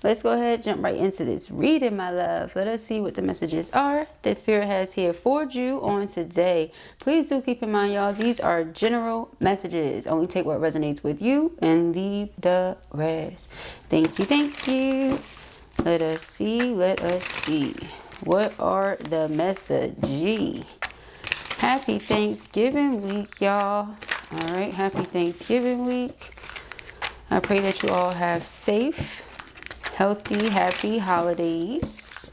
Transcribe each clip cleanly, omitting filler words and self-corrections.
let's go ahead, jump right into this reading, my love. Let us see what the messages are that Spirit has here for you on today. Please do keep in mind, y'all, these are general messages. Only take what resonates with you and leave the rest. Thank you, thank you. Let us see, let us see. What are the messages? Happy Thanksgiving week, y'all. All right, happy Thanksgiving week. I pray that you all have safe, healthy, happy holidays.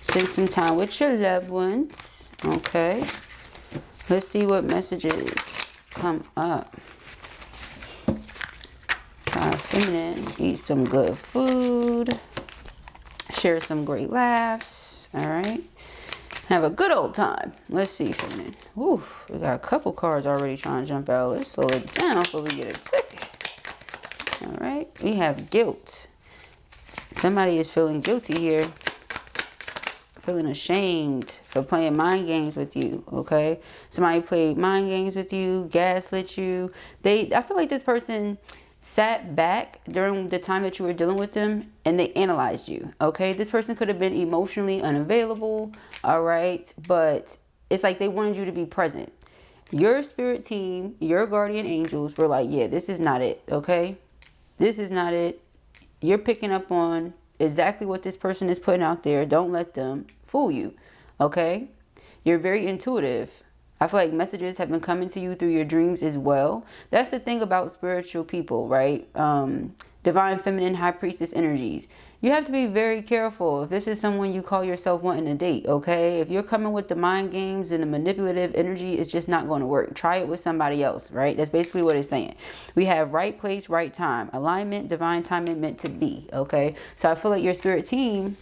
Spend some time with your loved ones. Okay. Let's see what messages come up. Feminine. Eat some good food. Share some great laughs. All right. Have a good old time. Let's see, feminine. Ooh, we got a couple cards already trying to jump out. Let's slow it down before we get a ticket. All right. We have guilt. Somebody is feeling guilty here. Feeling ashamed for playing mind games with you. Okay. Somebody played mind games with you, gaslit you. I feel like this person sat back during the time that you were dealing with them and they analyzed you. Okay. This person could have been emotionally unavailable. All right. But it's like they wanted you to be present. Your spirit team, your guardian angels were like, yeah, this is not it. Okay. This is not it. You're picking up on exactly what this person is putting out there. Don't let them fool you. Okay. You're very intuitive. I feel like messages have been coming to you through your dreams as well. That's the thing about spiritual people, right? Divine feminine high priestess energies. You have to be very careful if this is someone you call yourself wanting to date, okay? If you're coming with the mind games and the manipulative energy, it's just not going to work. Try it with somebody else, right? That's basically what it's saying. We have right place, right time. Alignment, divine timing meant to be, okay? So I feel like your spirit team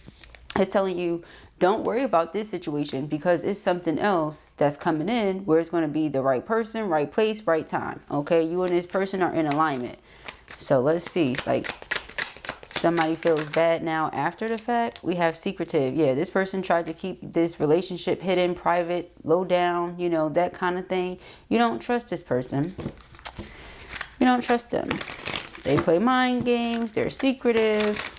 is telling you, don't worry about this situation because it's something else that's coming in where it's going to be the right person, right place, right time. Okay, you and this person are in alignment. So let's see, like somebody feels bad now after the fact. We have secretive. Yeah, this person tried to keep this relationship hidden, private, low down, you know, that kind of thing. You don't trust this person. You don't trust them. They play mind games. They're secretive.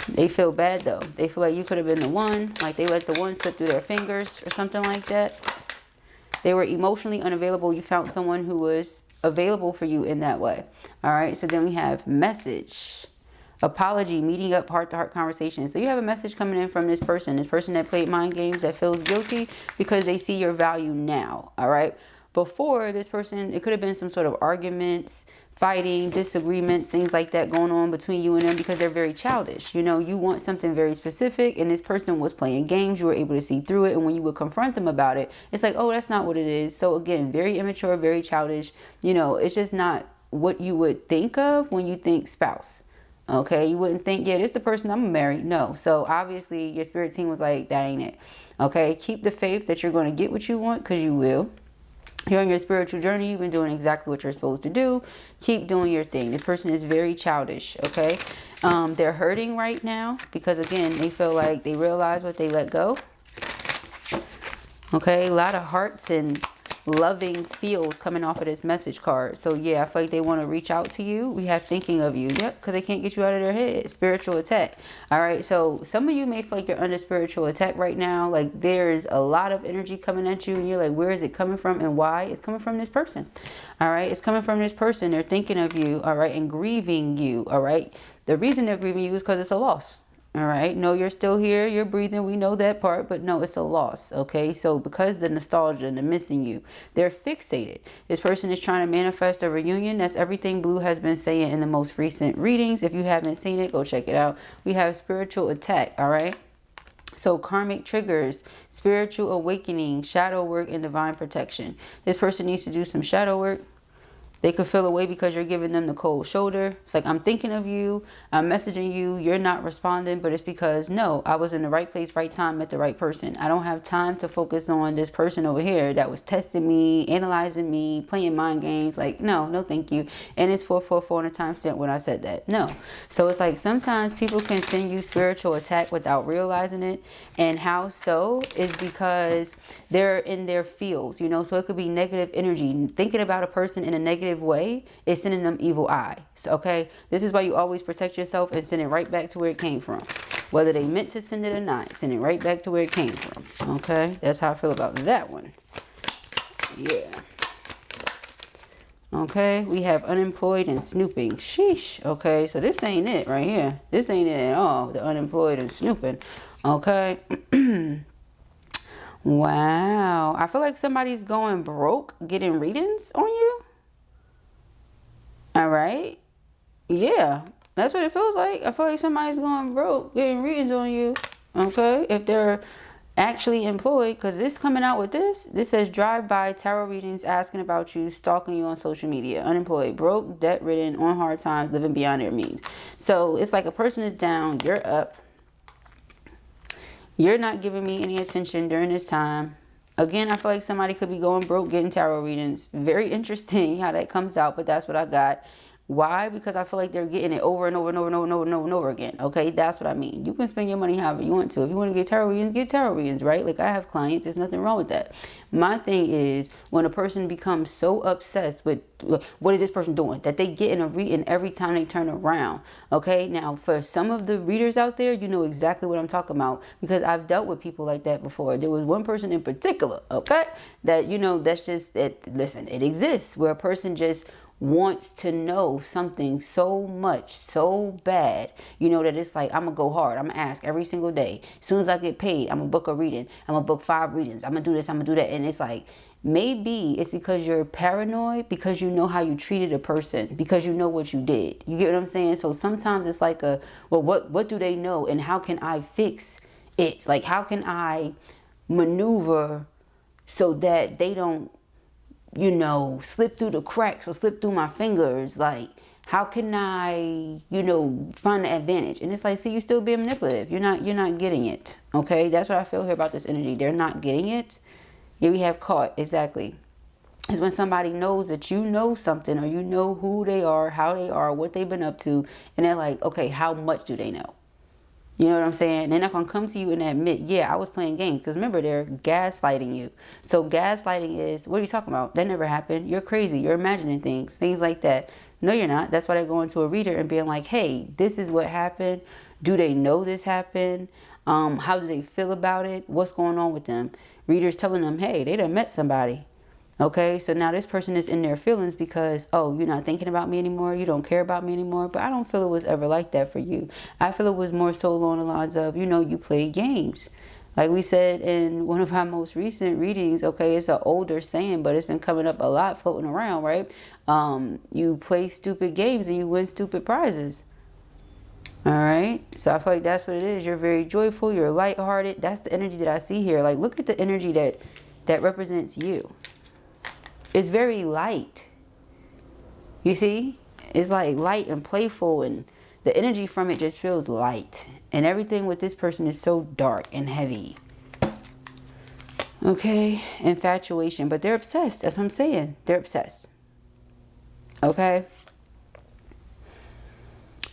They feel bad though. They feel like you could have been the one. Like they let the one slip through their fingers or something like that. They were emotionally unavailable. You found someone who was available for you in that way. All right. So then we have message. Apology, meeting up, heart-to-heart conversation. So you have a message coming in from this person that played mind games, that feels guilty because they see your value now. All right. Before this person, it could have been some sort of arguments, fighting, disagreements, things like that going on between you and them because they're very childish. You know, you want something very specific and this person was playing games. You were able to see through it. And when you would confront them about it, it's like, oh, that's not what it is. So again, very immature, very childish. You know, it's just not what you would think of when you think spouse. Okay, you wouldn't think, yeah, this is the person I'm gonna marry. No. So obviously your spirit team was like, that ain't it. Okay, keep the faith that you're going to get what you want because you will. You're on your spiritual journey. You've been doing exactly what you're supposed to do. Keep doing your thing. This person is very childish. Okay. They're hurting right now because again, they feel like they realize what they let go. Okay. A lot of hearts and loving feels coming off of this message card. So yeah, I feel like they want to reach out to you. We have thinking of you. Yep. Because they can't get you out of their head. Spiritual attack. All right. So some of you may feel like you're under spiritual attack right now. Like there's a lot of energy coming at you and you're like, where is it coming from and why? It's coming from this person. All right. It's coming from this person. They're thinking of you. All right. And grieving you. All right. The reason they're grieving you is because it's a loss. All right. No, you're still here. You're breathing. We know that part. But no, it's a loss. Okay. So because the nostalgia and the missing you, they're fixated. This person is trying to manifest a reunion. That's everything Blue has been saying in the most recent readings. If you haven't seen it, go check it out. We have spiritual attack. All right. So karmic triggers, spiritual awakening, shadow work, and divine protection. This person needs to do some shadow work. They could feel away because you're giving them the cold shoulder. It's like, I'm thinking of you. I'm messaging you. You're not responding. But it's because, no, I was in the right place, right time, met the right person. I don't have time to focus on this person over here that was testing me, analyzing me, playing mind games. Like, no, thank you. And it's 444 on a timestamp when I said that. No. So it's like sometimes people can send you spiritual attack without realizing it. And how so is because they're in their fields, you know. So it could be negative energy. Thinking about a person in a negative negative way, it's sending them evil eye. So, okay, this is why you always protect yourself and send it right back to where it came from. Whether they meant to send it or not, send it right back to where it came from. Okay, that's how I feel about that one. Yeah. Okay, we have unemployed and snooping. Sheesh. Okay, so this ain't it right here. This ain't it at all. The unemployed and snooping. Okay. Wow. I feel like somebody's going broke getting readings on you. All right. Yeah, that's what it feels like. I feel like somebody's going broke getting readings on you. Okay, if they're actually employed, because this coming out with this says drive-by tarot readings asking about you, stalking you on social media, unemployed, broke, debt-ridden, on hard times, living beyond their means. So it's like a person is down, you're up, you're not giving me any attention during this time. Again, I feel like somebody could be going broke getting tarot readings. Very interesting how that comes out, but that's what I got. Why? Because I feel like they're getting it over and over and over and over and over and over and over again. Okay, that's what I mean. You can spend your money however you want to. If you want to get tarot readings, right? Like I have clients, there's nothing wrong with that. My thing is when a person becomes so obsessed with what is this person doing, that they get in a reading every time they turn around. Okay, now for some of the readers out there, you know exactly what I'm talking about because I've dealt with people like that before. There was one person in particular, okay, that, you know, that's just it. Listen, it exists where a person just wants to know something so much, so bad, you know, that it's like, I'm gonna go hard. I'm gonna ask every single day. As soon as I get paid, I'm gonna book a reading. I'm gonna book 5 readings. I'm gonna do this, I'm gonna do that. And it's like, maybe it's because you're paranoid, because you know how you treated a person, because you know what you did. You get what I'm saying? So sometimes it's like well, what do they know? And how can I fix it? Like, how can I maneuver so that they don't, you know, slip through the cracks or slip through my fingers? Like, how can I, you know, find the advantage? And it's like, see, you're still being manipulative. You're not getting it. Okay, that's what I feel here about this energy. They're not getting it. Here we have caught. Exactly. It's when somebody knows that you know something, or you know who they are, how they are, what they've been up to, and they're like, okay, how much do they know? You know what I'm saying? They're not going to come to you and admit, yeah, I was playing games. Because remember, they're gaslighting you. So gaslighting is, what are you talking about? That never happened. You're crazy. You're imagining things like that. No, you're not. That's why they're going to a reader and being like, hey, this is what happened. Do they know this happened? How do they feel about it? What's going on with them? Readers telling them, hey, they done met somebody. Okay, so now this person is in their feelings because, oh, you're not thinking about me anymore. You don't care about me anymore. But I don't feel it was ever like that for you. I feel it was more so along the lines of, you know, you played games. Like we said in one of our most recent readings, okay, it's an older saying, but it's been coming up a lot, floating around, right? You play stupid games and you win stupid prizes. All right, so I feel like that's what it is. You're very joyful. You're lighthearted. That's the energy that I see here. Like, look at the energy that represents you. It's very light. You see? It's like light and playful, and the energy from it just feels light. And everything with this person is so dark and heavy. Okay? Infatuation. But they're obsessed. That's what I'm saying. They're obsessed. Okay?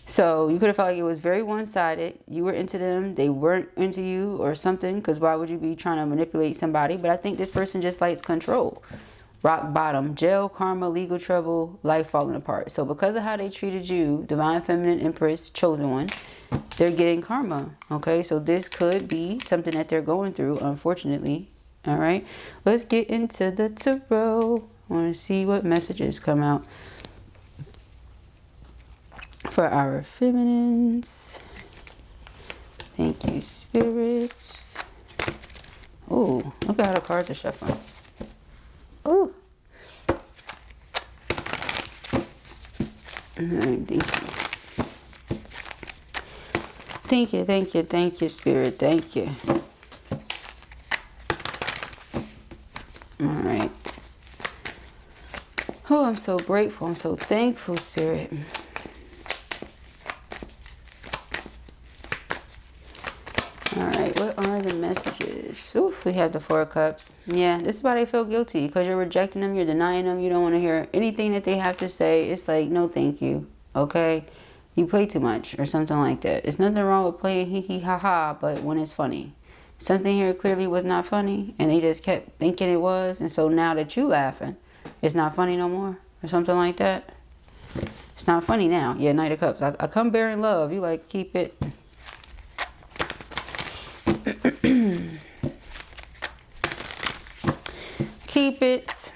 So you could have felt like it was very one-sided. You were into them. They weren't into you or something. Because why would you be trying to manipulate somebody? But I think this person just likes control. Rock bottom, jail, karma, legal trouble, life falling apart. So because of how they treated you, Divine Feminine Empress, chosen one, they're getting karma. Okay, so this could be something that they're going through, unfortunately. All right, let's get into the tarot. I want to see what messages come out for our feminines. Thank you, spirits. Oh, look at how the cards are shuffling. Oh. All right, thank you. Thank you, thank you, thank you, Spirit. Thank you. All right. Oh, I'm so grateful. I'm so thankful, Spirit. Alright, what are the messages? Oof, we have the 4 of Cups. Yeah, this is why they feel guilty. Because you're rejecting them, you're denying them, you don't want to hear anything that they have to say. It's like, no thank you. Okay? You play too much or something like that. There's nothing wrong with playing hee hee ha ha, but when it's funny. Something here clearly was not funny, and they just kept thinking it was. And so now that you laughing, it's not funny no more. or something like that. It's not funny now. Yeah, Knight of Cups. I come bearing love. You like, keep it. Keep it.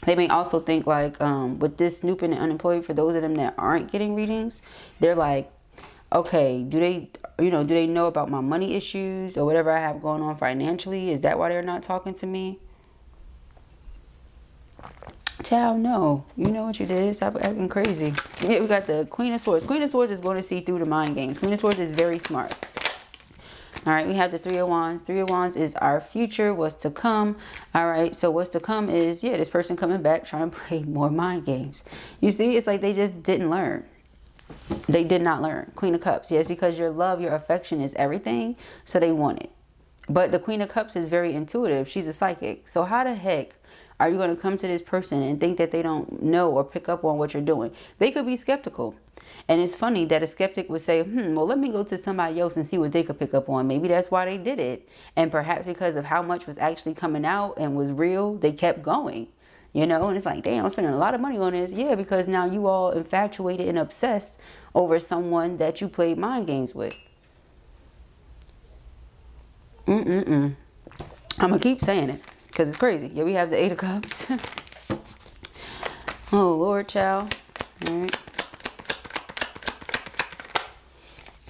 They may also think like, with this snooping and unemployed, for those of them that aren't getting readings, they're like, okay, do they, do they know about my money issues or whatever I have going on financially? Is that why they're not talking to me? Child, no. You know what you did. Stop acting crazy. Yeah, we got the Queen of Swords. Queen of Swords is going to see through the mind games. Queen of Swords is very smart. All right, we have the Three of Wands. Three of Wands is our future, what's to come. All right, so what's to come is, yeah, this person coming back trying to play more mind games. You see, it's like they just didn't learn. They did not learn. Queen of Cups. Yes, because your love, your affection is everything, so they want it. But the Queen of Cups is very intuitive. She's a psychic. So how the heck are you going to come to this person and think that they don't know or pick up on what you're doing? They could be skeptical. And it's funny that a skeptic would say, well, let me go to somebody else and see what they could pick up on. Maybe that's why they did it. And perhaps because of how much was actually coming out and was real, they kept going. And it's like, damn, I'm spending a lot of money on this. Yeah, because now you all infatuated and obsessed over someone that you played mind games with. I'm going to keep saying it because it's crazy. Yeah, we have the Eight of Cups. Oh, Lord, child. All right.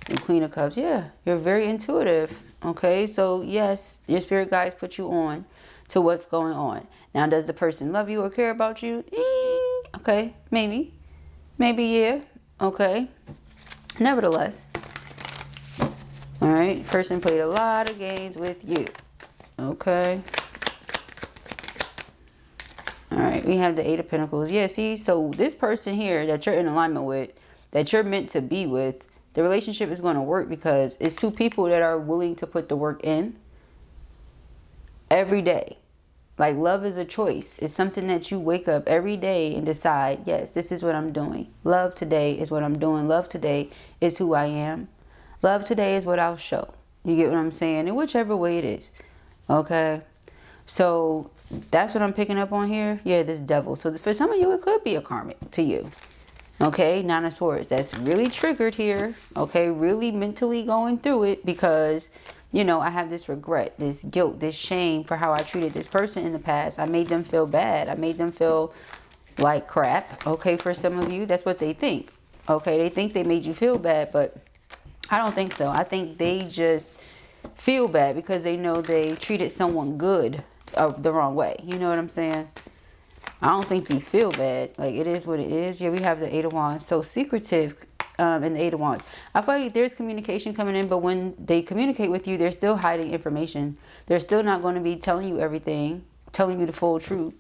The Queen of Cups. Yeah, you're very intuitive. Okay, so yes, your spirit guides put you on to what's going on. Now, does the person love you or care about you? Okay, maybe. Maybe, yeah. Okay. Nevertheless. All right, person played a lot of games with you. Okay. All right, we have the Eight of Pentacles. Yeah, see, so this person here that you're in alignment with, that you're meant to be with, the relationship is going to work because it's two people that are willing to put the work in every day. Like, love is a choice. It's something that you wake up every day and decide, yes, this is what I'm doing. Love today is what I'm doing. Love today is who I am. Love today is what I'll show. You get what I'm saying? In whichever way it is. Okay. So that's what I'm picking up on here. Yeah, this Devil. So for some of you, it could be a karmic to you. Okay, Nine of Swords. That's really triggered here. Okay, really mentally going through it because, I have this regret, this guilt, this shame for how I treated this person in the past. I made them feel bad. I made them feel like crap. Okay, for some of you, that's what they think. Okay, they think they made you feel bad, but I don't think so. I think they just feel bad because they know they treated someone good the wrong way. You know what I'm saying? I don't think you feel bad. Like, it is what it is. Yeah, we have the Eight of Wands. So secretive in the Eight of Wands. I feel like there's communication coming in, but when they communicate with you, they're still hiding information. They're still not going to be telling you everything, telling you the full truth.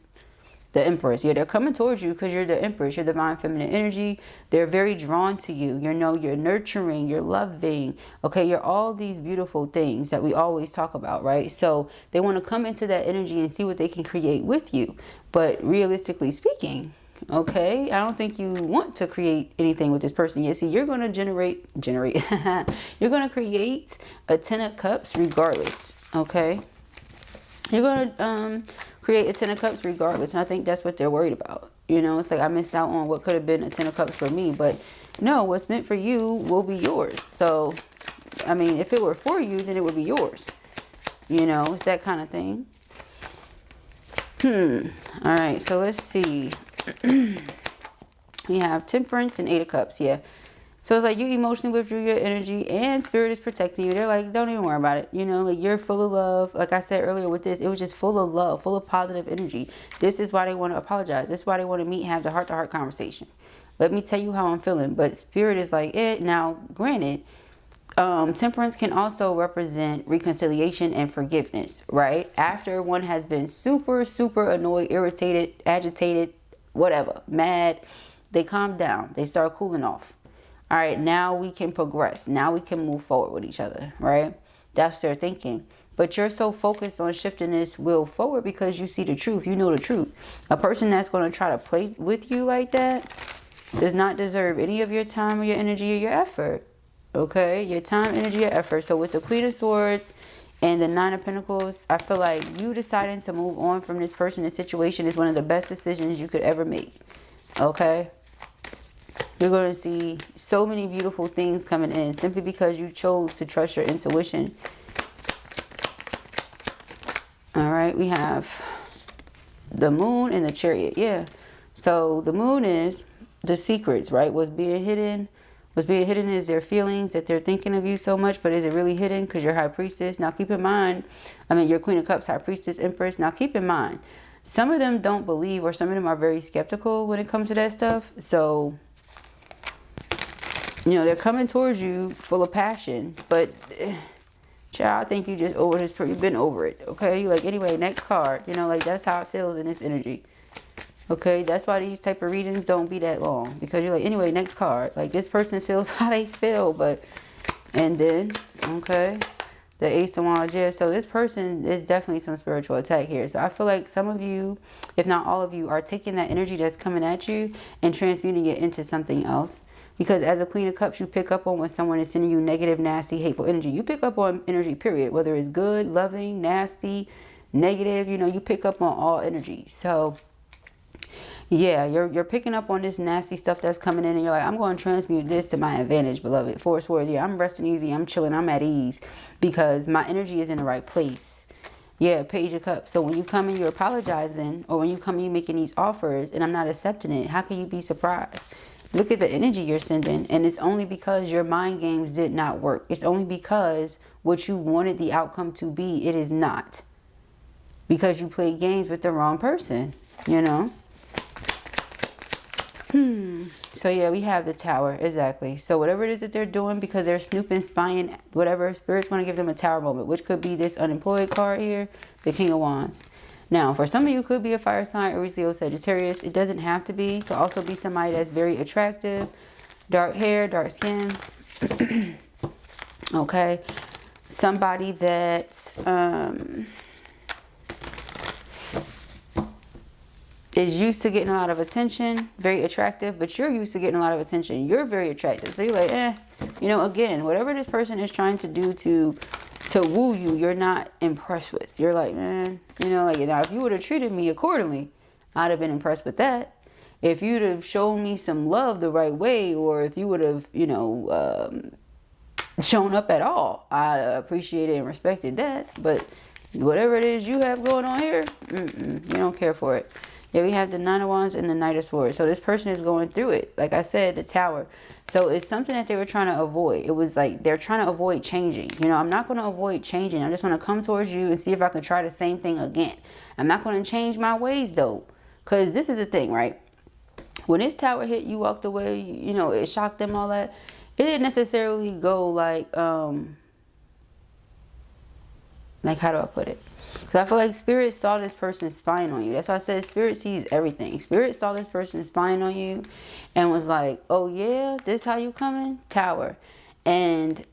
The Empress. Yeah, they're coming towards you because you're the Empress. You're divine feminine energy. They're very drawn to you. You're nurturing, you're loving. Okay, you're all these beautiful things that we always talk about, right? So they want to come into that energy and see what they can create with you. But realistically speaking, okay, I don't think you want to create anything with this person yet. See, you're going to generate. You're going to create a Ten of Cups regardless, okay? You're going to create a Ten of Cups regardless. And I think that's what they're worried about. It's like I missed out on what could have been a Ten of Cups for me. But no, what's meant for you will be yours. So, I mean, if it were for you, then it would be yours. It's that kind of thing. All right, so let's see. We have Temperance and Eight of Cups. Yeah. So it's like you emotionally withdrew your energy and spirit is protecting you. They're like, don't even worry about it. Like you're full of love. Like I said earlier with this, it was just full of love, full of positive energy. This is why they want to apologize. This is why they want to meet and have the heart-to-heart conversation. Let me tell you how I'm feeling. But spirit is like, now, granted, temperance can also represent reconciliation and forgiveness, right? After one has been super, super annoyed, irritated, agitated, whatever, mad, they calm down. They start cooling off. All right, now we can progress. Now we can move forward with each other, right? That's their thinking. But you're so focused on shifting this will forward because you see the truth. You know the truth. A person that's going to try to play with you like that does not deserve any of your time or your energy or your effort. Okay, your time, energy, or effort. So with the Queen of Swords And the Nine of Pentacles, I feel like you deciding to move on from this person, this situation, is one of the best decisions you could ever make. Okay? You're going to see so many beautiful things coming in simply because you chose to trust your intuition. All right, we have the Moon and the Chariot. Yeah. So the Moon is the secrets, right? What's being hidden. What's being hidden is their feelings, that they're thinking of you so much, but is it really hidden? Because you're High Priestess. Now keep in mind, you're Queen of Cups, High Priestess, Empress. Now keep in mind, some of them don't believe, or some of them are very skeptical when it comes to that stuff. So, they're coming towards you full of passion, but child, I think you just over this, you've been over it. Okay, you're like, anyway, next card. Like, that's how it feels in this energy. Okay, that's why these type of readings don't be that long, because you're like, anyway, next card. Like, this person feels how they feel, but, and then, okay, the Ace of Wands. Yeah, so this person is definitely some spiritual attack here. So I feel like some of you, if not all of you, are taking that energy that's coming at you and transmuting it into something else. Because as a Queen of Cups, you pick up on when someone is sending you negative, nasty, hateful energy. You pick up on energy, period. Whether it's good, loving, nasty, negative, you pick up on all energy. So yeah, you're picking up on this nasty stuff that's coming in, and you're like, I'm going to transmute this to my advantage, beloved. Four of Swords. Yeah, I'm resting easy. I'm chilling. I'm at ease because my energy is in the right place. Yeah, Page of Cups. So when you come and you're apologizing, or when you come and you're making these offers and I'm not accepting it, how can you be surprised? Look at the energy you're sending, and it's only because your mind games did not work. It's only because what you wanted the outcome to be, it is not. Because you played games with the wrong person, So yeah, we have the Tower. Exactly. So whatever it is that they're doing, because they're snooping, spying, whatever, Spirit's going to give them a Tower moment, which could be this unemployed card here, the King of Wands. Now, for some of you, could be a fire sign, Aries, Leo, Sagittarius. It doesn't have to be. It could also be somebody that's very attractive, dark hair, dark skin. Okay. Somebody that is used to getting a lot of attention, very attractive, but you're used to getting a lot of attention. You're very attractive. So you're like, again, whatever this person is trying to do to woo you, you're not impressed with. You're like, man, now if you would have treated me accordingly, I'd have been impressed with that. If you'd have shown me some love the right way, or if you would have, shown up at all, I'd appreciate it and respected that. But whatever it is you have going on here, you don't care for it. Yeah, we have the Nine of Wands and the Knight of Swords. So this person is going through it. Like I said, the Tower. So it's something that they were trying to avoid. It was like they're trying to avoid changing. I'm not going to avoid changing. I just want to come towards you and see if I can try the same thing again. I'm not going to change my ways, though. Because this is the thing, right? When this Tower hit, you walked away, it shocked them, all that. It didn't necessarily go like how do I put it? Because I feel like Spirit saw this person spying on you. That's why I said Spirit sees everything. Spirit saw this person spying on you and was like, oh yeah, this how you coming? Tower. And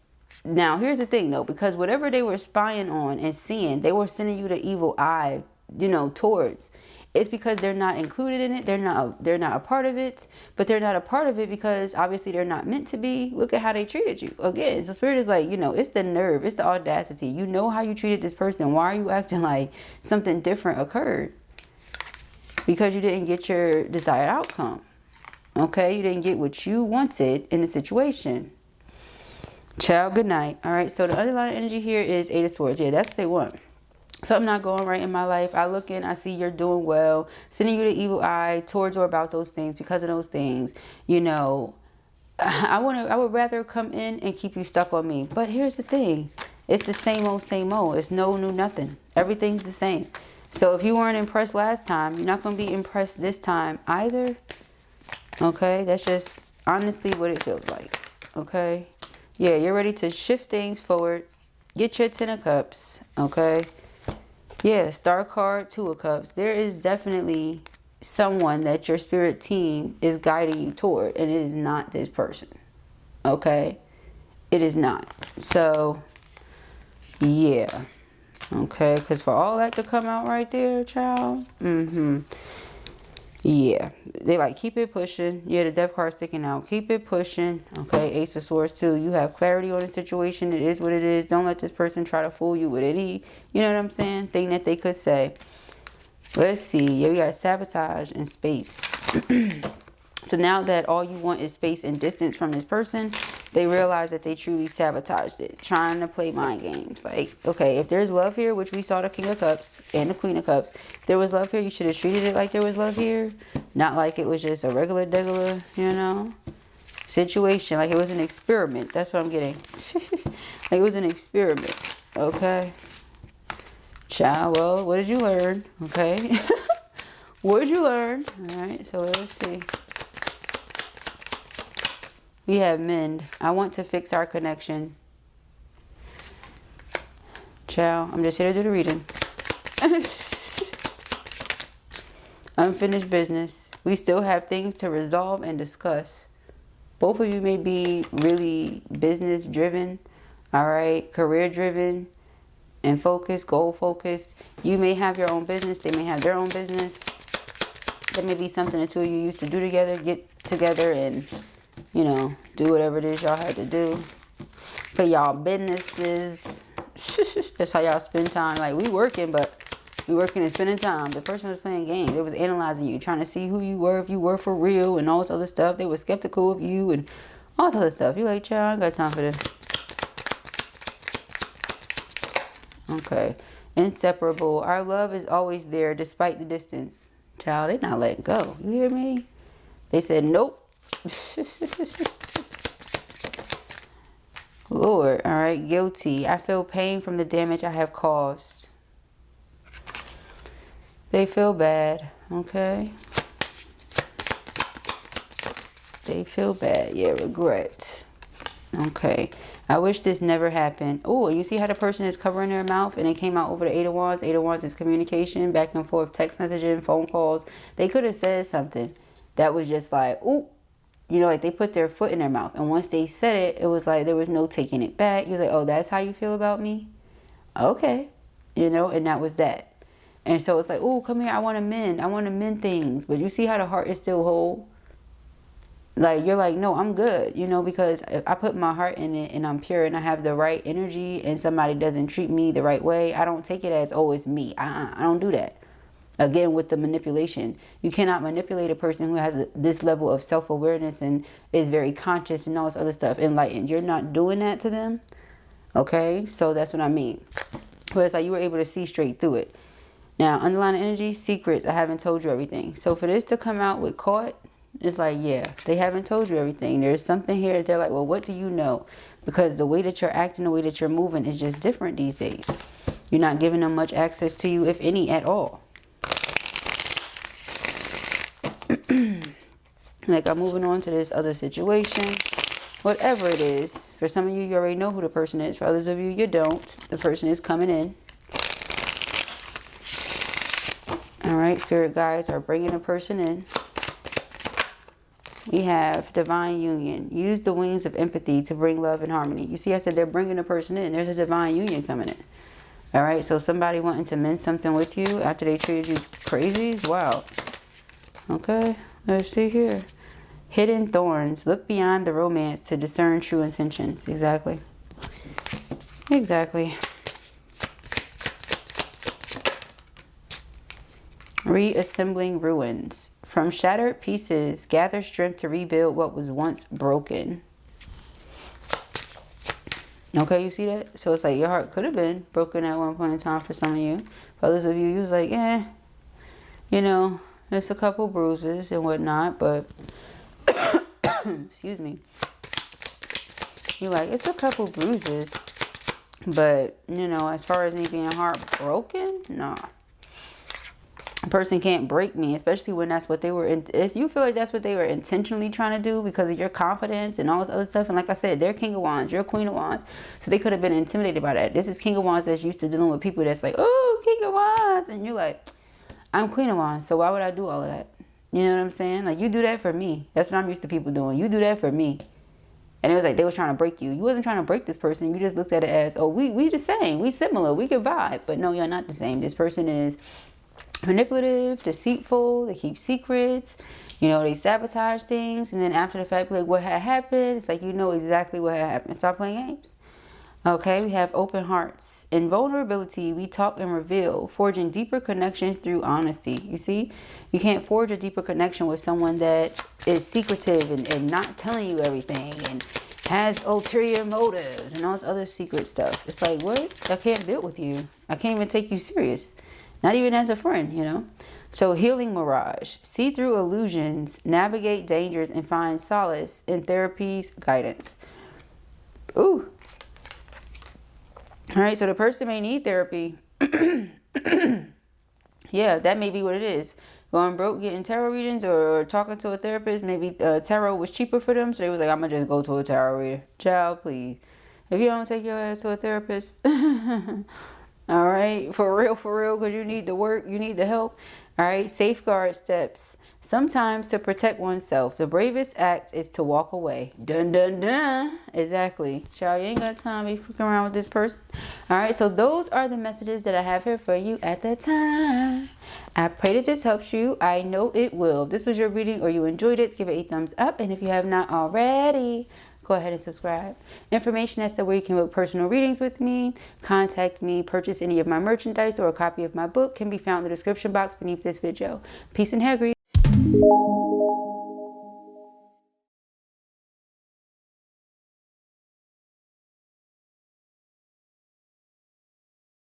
now here's the thing though, because whatever they were spying on and seeing, they were sending you the evil eye, towards. It's because they're not included in it. They're not a part of it. But they're not a part of it because obviously they're not meant to be. Look at how they treated you. Again, so Spirit is like, it's the nerve. It's the audacity. You know how you treated this person. Why are you acting like something different occurred? Because you didn't get your desired outcome. Okay? You didn't get what you wanted in the situation. Child, good night. All right, so the underlying energy here is Eight of Swords. Yeah, that's what they want. Something not going right in my life. I look in, I see you're doing well. Sending you the evil eye towards or about those things, because of those things. I would rather come in and keep you stuck on me. But here's the thing. It's the same old, same old. It's no new nothing. Everything's the same. So if you weren't impressed last time, you're not going to be impressed this time either. Okay? That's just honestly what it feels like. Okay? Yeah, you're ready to shift things forward. Get your 10 of Cups. Okay? Yeah, Star card, 2 of Cups. There is definitely someone that your spirit team is guiding you toward, and it is not this person. Okay? It is not. So, yeah. Okay, because for all that to come out right there, child. Yeah, they like, keep it pushing. Yeah, the death card sticking out. Keep it pushing. Okay, Ace of Swords too. You have clarity on the situation. It is what it is. Don't let this person try to fool you with any, you know what I'm saying, thing that they could say. Let's see. Yeah, we got sabotage and space. So now that all you want is space and distance from this person, they realize that they truly sabotaged it, trying to play mind games. Like, okay, if there's love here, which we saw the King of Cups and the Queen of Cups, if there was love here, you should have treated it like there was love here, not like it was just a regular degular, you know, situation. Like it was an experiment. That's what I'm getting. Like it was an experiment. Okay. Child, well, what did you learn? Okay. What did you learn? All right, so let's see. We have mend. I want to fix our connection. Child, I'm just here to do the reading. Unfinished business. We still have things to resolve and discuss. Both of you may be really business driven, all right, career driven and focused, goal focused. You may have your own business. They may have their own business. There may be something the two of you used to do together. Get together and, you know, do whatever it is y'all had to do for y'all businesses. That's how y'all spend time. Like, we working, but we working and spending time. The person was playing games. They was analyzing you, trying to see who you were, if you were for real, and all this other stuff. They were skeptical of you and all this other stuff. You like, child, I ain't got time for this. Okay. Inseparable. Our love is always there despite the distance. Child, they not letting go. You hear me? They said nope. Lord, all right, guilty. I feel pain from the damage I have caused. They feel bad, okay? They feel bad, yeah, regret. Okay, I wish this never happened. Oh, you see how the person is covering their mouth and it came out over the Eight of Wands? Eight of Wands is communication, back and forth, text messaging, phone calls. They could have said something that was just like, ooh. You know, like they put their foot in their mouth. And once they said it, it was like there was no taking it back. You was like, oh, that's how you feel about me? Okay. You know, and that was that. And so it's like, oh, come here. I want to mend. I want to mend things. But you see how the heart is still whole? Like, you're like, no, I'm good. You know, because I put my heart in it and I'm pure and I have the right energy and somebody doesn't treat me the right way. I don't take it as, oh, it's me. I don't do that. Again, with the manipulation, you cannot manipulate a person who has this level of self-awareness and is very conscious and all this other stuff, enlightened. You're not doing that to them. Okay, so that's what I mean. But it's like you were able to see straight through it. Now, underlying energy, secrets. I haven't told you everything. So for this to come out with caught, it's like, yeah, they haven't told you everything. There's something here that they're like, well, what do you know? Because the way that you're acting, the way that you're moving is just different these days. You're not giving them much access to you, if any, at all. Like, I'm moving on to this other situation. Whatever it is. For some of you, you already know who the person is. For others of you, you don't. The person is coming in. Alright, spirit guides are bringing a person in. We have divine union. Use the wings of empathy to bring love and harmony. You see, I said they're bringing a person in. There's a divine union coming in. Alright, so somebody wanting to mend something with you after they treated you crazy. Wow. Okay, let's see here. Hidden thorns. Look beyond the romance to discern true intentions. Exactly. Exactly. Reassembling ruins. From shattered pieces, gather strength to rebuild what was once broken. Okay, you see that? So it's like your heart could have been broken at one point in time for some of you. For others of you, you was like, you know, it's a couple bruises and whatnot, but excuse me. You're like, it's a couple bruises, but you know, as far as me being heartbroken, nah. A person can't break me, especially when that's what they were in. If you feel like that's what they were intentionally trying to do because of your confidence and all this other stuff, and like I said, they're King of Wands, you're Queen of Wands, so they could have been intimidated by that. This is King of Wands that's used to dealing with people that's like, oh, King of Wands, and you're like, I'm Queen of Wands, so why would I do all of that? You know what I'm saying? Like, you do that for me. That's what I'm used to people doing. You do that for me. And it was like they was trying to break you. You wasn't trying to break this person. You just looked at it as, oh, we the same. We similar. We can vibe. But no, you're not the same. This person is manipulative, deceitful, they keep secrets, you know, they sabotage things, and then after the fact, like, what had happened, it's like, you know exactly what had happened. Stop playing games. Okay, we have open hearts. In vulnerability, we talk and reveal, forging deeper connections through honesty. You see, you can't forge a deeper connection with someone that is secretive and not telling you everything and has ulterior motives and all this other secret stuff. It's like, what? I can't build with you. I can't even take you serious. Not even as a friend, you know? So healing mirage. See through illusions, navigate dangers, and find solace in therapy's guidance. Ooh. All right, so the person may need therapy. Yeah, that may be what it is. Going broke, getting tarot readings, or talking to a therapist. Maybe tarot was cheaper for them, so they was like, I'm going to just go to a tarot reader. Child, please. If you don't take your ass to a therapist, all right, for real, because you need the work, you need the help. All right, safeguard steps. Sometimes to protect oneself, the bravest act is to walk away. Dun, dun, dun. Exactly. Child, you ain't got time to be freaking around with this person. All right, so those are the messages that I have here for you at the time. I pray that this helps you. I know it will. If this was your reading or you enjoyed it, give it a thumbs up. And if you have not already, go ahead and subscribe. Information as to where you can book personal readings with me, contact me, purchase any of my merchandise, or a copy of my book can be found in the description box beneath this video. Peace and hair grease.